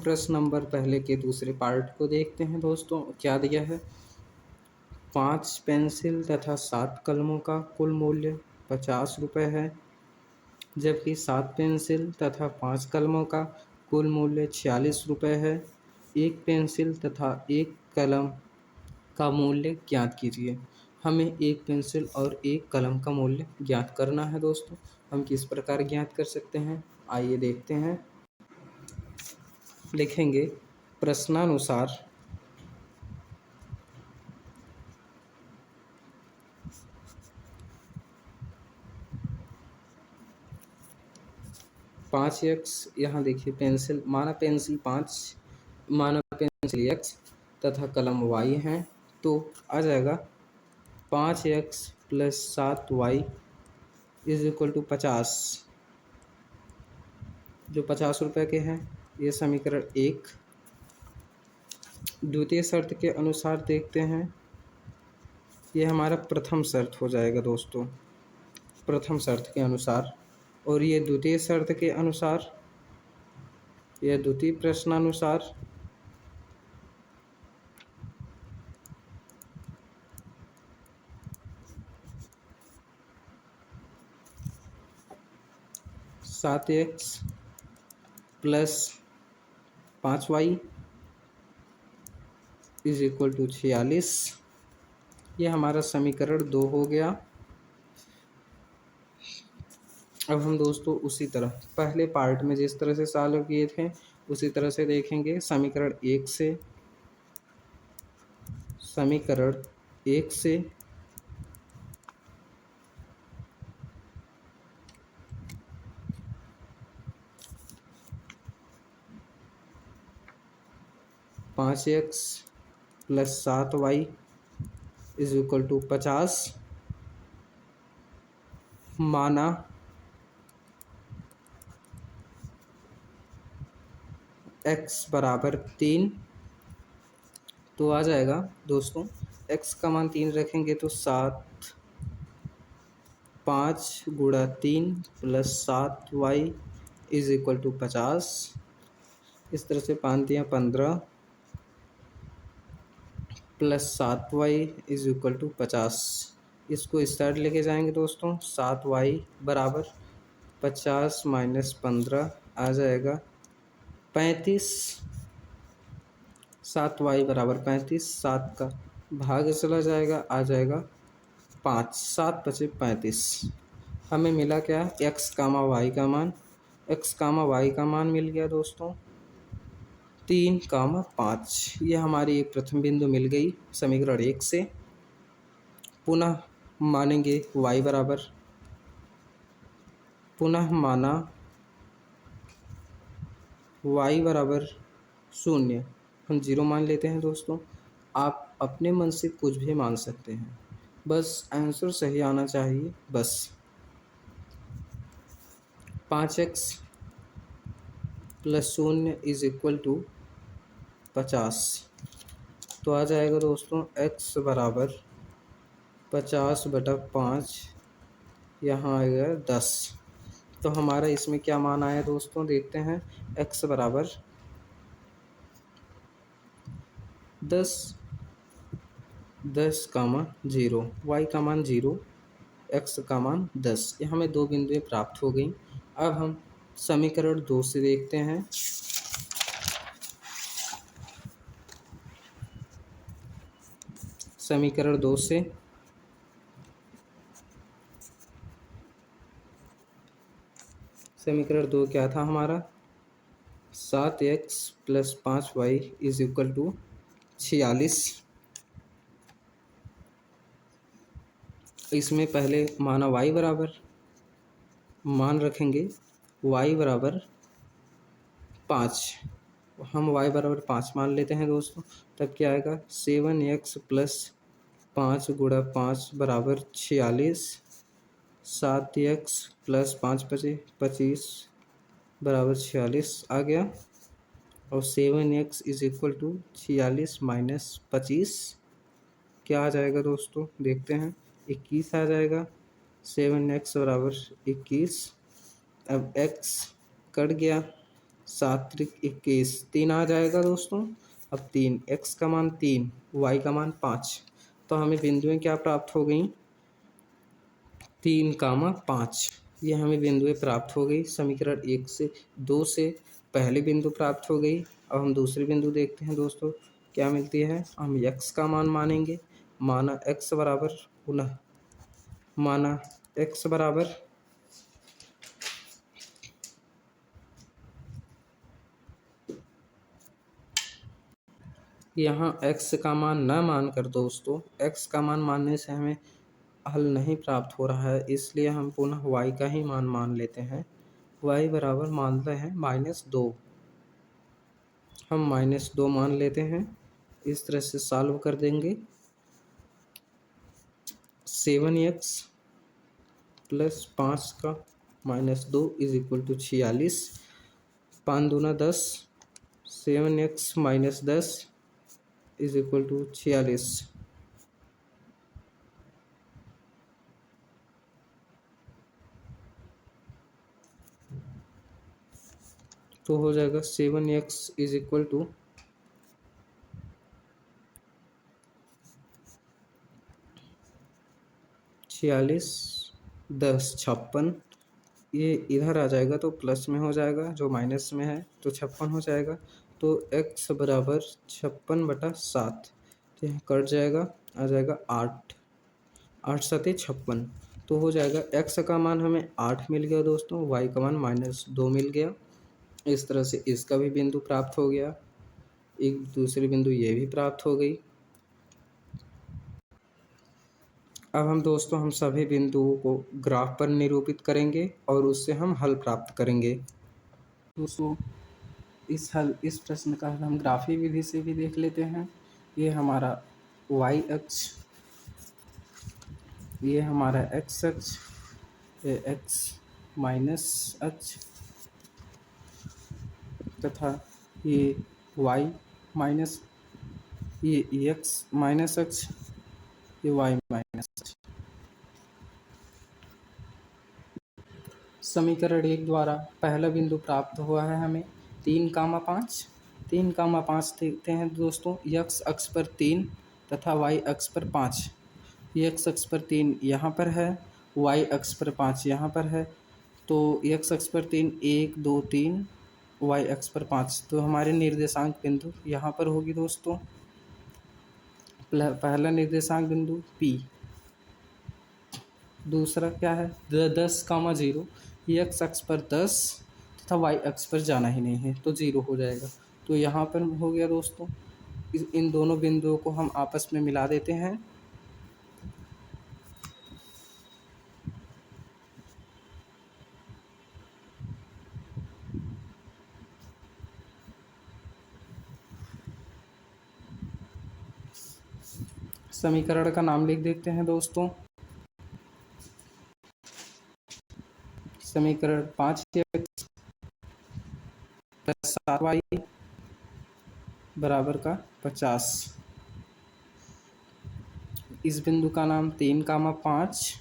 प्रश्न नंबर पहले के दूसरे पार्ट को देखते हैं दोस्तों। क्या दिया है? 5 पेंसिल तथा 7 कलमों का कुल मूल्य 50 रुपये है, जबकि 7 पेंसिल तथा 5 कलमों का कुल मूल्य 46 रुपये है। एक पेंसिल तथा एक कलम का मूल्य ज्ञात कीजिए। हमें एक पेंसिल और एक कलम का मूल्य ज्ञात करना है दोस्तों। हम किस प्रकार ज्ञात कर सकते हैं, आइए देखते हैं। लिखेंगे प्रश्नानुसार 5x, यहाँ देखिए पेंसिल माना पेंसिल 5 माना पेंसिल x तथा कलम y हैं, तो आ जाएगा 5x plus 7y is equal to 50, जो 50 रुपये के हैं। ये समीकरण 1। द्वितीय शर्त के अनुसार देखते हैं, ये हमारा प्रथम शर्त हो जाएगा दोस्तों, प्रथम शर्त के अनुसार। और ये द्वितीय शर्त के अनुसार, यह द्वितीय प्रश्नानुसार सात x plus 5y is equal to 46। ये हमारा समीकरण 2 हो गया। अब हम दोस्तों उसी तरह पहले पार्ट में जिस तरह से सॉल्व किए थे उसी तरह से देखेंगे। समीकरण 1 से 5x plus 7y is equal to 50 माना x बराबर 3, तो आ जाएगा दोस्तों x का मान 3 रखेंगे तो 7 5 गुणा 3 plus 7y is equal to 50। इस तरह से 5 दिया 15 plus 7y is equal to 50। इसको इस साइड लेके जाएंगे दोस्तों। 7y बराबर 50 माइनस 15 आ जाएगा 35। 7y बराबर 35, 7 का भाग चला जाएगा, आ जाएगा 5, 7 बचे 35। हमें मिला क्या? x कामा y का मान। x कामा y का मान मिल गया दोस्तों 3 कामा 5। ये हमारी एक प्रथम बिंदु मिल गई समीकरण 1 से। पुनः मानेंगे y बराबर, पुनः माना y बराबर 0, हम 0 मान लेते हैं दोस्तों। आप अपने मन से कुछ भी मान सकते हैं, बस आंसर सही आना चाहिए बस। 5x plus 0 is equal to 50, तो आ जाएगा दोस्तों x बराबर 50/5, यहाँ आएगा 10। तो हमारा इसमें क्या मान आया दोस्तों, देखते हैं। x बराबर 10 कामा 0, y का मान 0, x का मान 10। ये हमें 2 बिंदुएं प्राप्त हो गई। अब हम समीकरण 2 से देखते हैं। समीकरण 2 से समीकरण 2 क्या था हमारा? 7x plus 5y is equal to 46। इसमें पहले माना y बराबर, मान रखेंगे y बराबर 5, हम y बराबर 5 मान लेते हैं दोस्तों। तब क्या आएगा? 7x प्लस 5 गुणा 5 बराबर 46। 7x प्लस 5 बचे 25 बराबर 46 आ गया। और 7x is equal to 46 minus 25 क्या आ जाएगा दोस्तों, देखते हैं। 21 आ जाएगा। 7x बराबर 21। अब x कट गया 7 त्रिक 21, 3 आ जाएगा दोस्तों। अब 3 x का मान 3, y का मान 5, तो हमें बिंदुएं क्या प्राप्त हो गई? 3, 5। ये हमें बिंदुएं प्राप्त हो गई। समीकरण 2 से पहली बिंदु प्राप्त हो गई। अब हम दूसरी बिंदु देखते हैं दोस्तों, क्या मिलती है। हम x का मान मानेंगे, माना x बराबर, पुनः माना x बराबर यहाँ x का मान न मानकर दोस्तों, x का मान मानने से हमें हल नहीं प्राप्त हो रहा है, इसलिए हम पुनः y का ही मान लेते हैं। y बराबर मानते हैं -2। हम -2 मान लेते हैं। इस तरह से सॉल्व कर देंगे। 7x प्लस 5 का -2 इज इक्वल टू 46। 5 दूना 10, 7x minus 10 is equal to 46। तो हो जाएगा 7x इज इक्वल टू 46, 10, 56। ये इधर आ जाएगा तो प्लस में हो जाएगा, जो माइनस में है तो 56 हो जाएगा। तो x बराबर 56/7, तो यहाँ कट जाएगा, आ जाएगा 8, 8 7 56। तो हो जाएगा x का मान हमें 8 मिल गया दोस्तों, y का मान -2 मिल गया। इस तरह से इसका भी बिंदु प्राप्त हो गया। एक दूसरी बिंदु ये भी प्राप्त हो गई। अब हम दोस्तों हम सभी बिंदुओं को ग्राफ पर निरूपित करेंगे और उससे हम हल प्राप्त करेंगे। दोस्तों इस प्रश्न का हल हम ग्राफी विधि से भी देख लेते हैं। ये हमारा y अक्ष, ये हमारा x अक्ष, ये x माइनस अक्ष तथा ये y माइनस, ये x माइनस अक्ष, ये y माइनस अक्ष। समीकरण 1 द्वारा पहला बिंदु प्राप्त हुआ है हमें 3, 5। 3, 5 देखते हैं दोस्तों। x अक्ष पर 3 तथा y अक्ष पर 5। x अक्ष पर 3 यहाँ पर है, y अक्ष पर 5 यहाँ पर है। तो x अक्ष पर 3 1 2 3, y अक्ष पर 5। तो हमारे निर्देशांक बिंदु यहाँ पर होगी दोस्तों। पहला निर्देशांक बिंदु P, दूसरा क्या है 10, 0। x अक्ष पर 10 तथा y अक्ष पर जाना ही नहीं है तो 0 हो जाएगा। तो यहाँ पर हो गया दोस्तों। इन दोनों बिंदुओं को हम आपस में मिला देते हैं। समीकरण का नाम लिख देते हैं दोस्तों। समीकरण 5x प्लस 7y बराबर का 50। इस बिंदु का नाम 3, 5,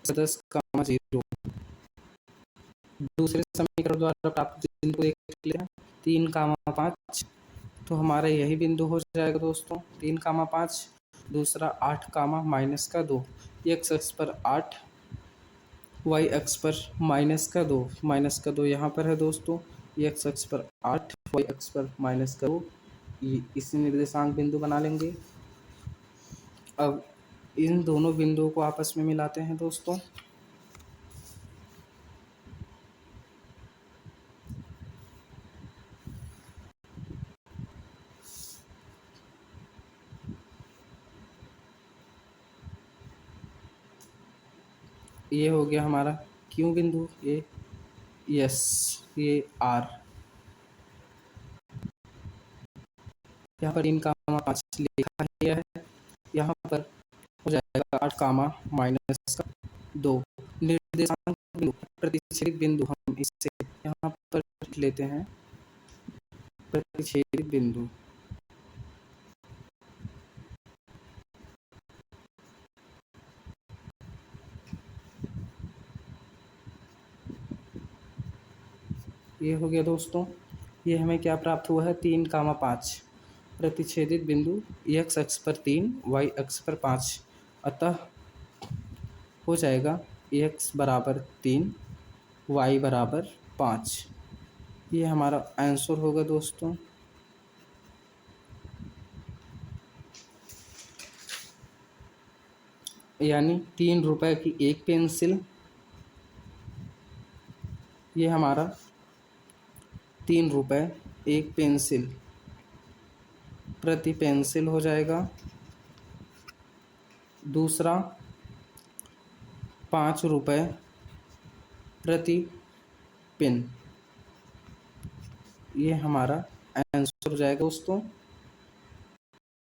10, 0। दूसरे समीकरण द्वारा प्राप्त बिंदु को देख लेते हैं। 3, 5, तो हमारा यही बिंदु हो जाएगा दोस्तों। 3, 5, दूसरा 8, -2। x अक्ष पर 8, y अक्ष पर -2, -2 यहाँ पर है दोस्तों। x अक्ष पर 8, y अक्ष पर -2, इसी निर्देशांक बिंदु बना लेंगे। अब इन दोनों बिंदुओं को आपस में मिलाते हैं दोस्तों। ये हो गया हमारा Q बिंदु, ये यस, ये R। यहाँ पर 3, 5 लिखा गया है। यहाँ पर हो जाएगा 8, -2। निर्देशांक बिंदु, प्रतिच्छेदित बिंदु, हम इसे यहाँ पर लिख लेते हैं। प्रतिच्छेदित बिंदु, ये हो गया दोस्तों। ये हमें क्या प्राप्त हुआ है, 3, 5 प्रतिच्छेदित बिंदु x अक्ष पर 3, y अक्ष पर 5, अतः हो जाएगा x बराबर 3, y बराबर 5। ये हमारा आंसर होगा दोस्तों। यानी 3 रुपए की एक पेंसिल, ये हमारा 3 रुपए एक पेंसिल प्रति पेंसिल हो जाएगा। दूसरा 5 रुपए प्रति पेन, ये हमारा आंसर हो जाएगा दोस्तों।